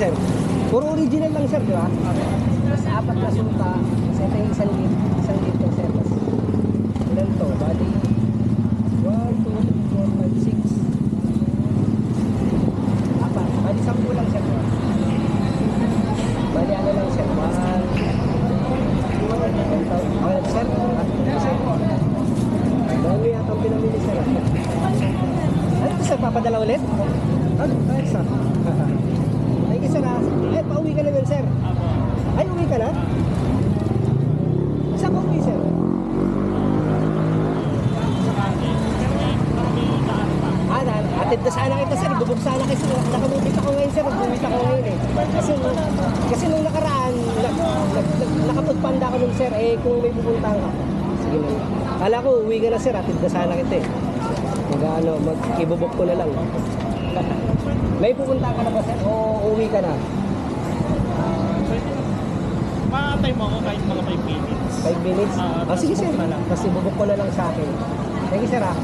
sir. Puro original lang sir, di ba? Tapos apat na suka. Kasi ito yung isang litro sir. Tapos ilan to? Bali 1, 2, 3, 4, 5, 6. Apat. Bali 10 lang sir. Bali ano lang sir? 1,000. Okay sir? Dami yata ang pinamili sir. Ano ito sir? Papadala ulit? Ano? Ay, sir. Thank you sir. Eh, pauwi ka na yun sir. Ay, uwi ka na? Saan ka uwi sir? Atid na sana kita sir, bubog sana kasi nakamupit ako ngayon sir, bumit ako ngayon eh. Kasi nung nakaraan, nakapagpanda ako nun sir, eh kung may pupuntahan ka. Sige na. Kala ko uwi ka na sir, atid na sana kita eh. Mag-ibubog ko na lang. May pupuntahan ka na ba sir o uwi ka na? Makatay mo ako kahit mga 5 minutes. 5 minutes? Sige sir, kasi bubog ko na lang sa akin. Thank you sir ah.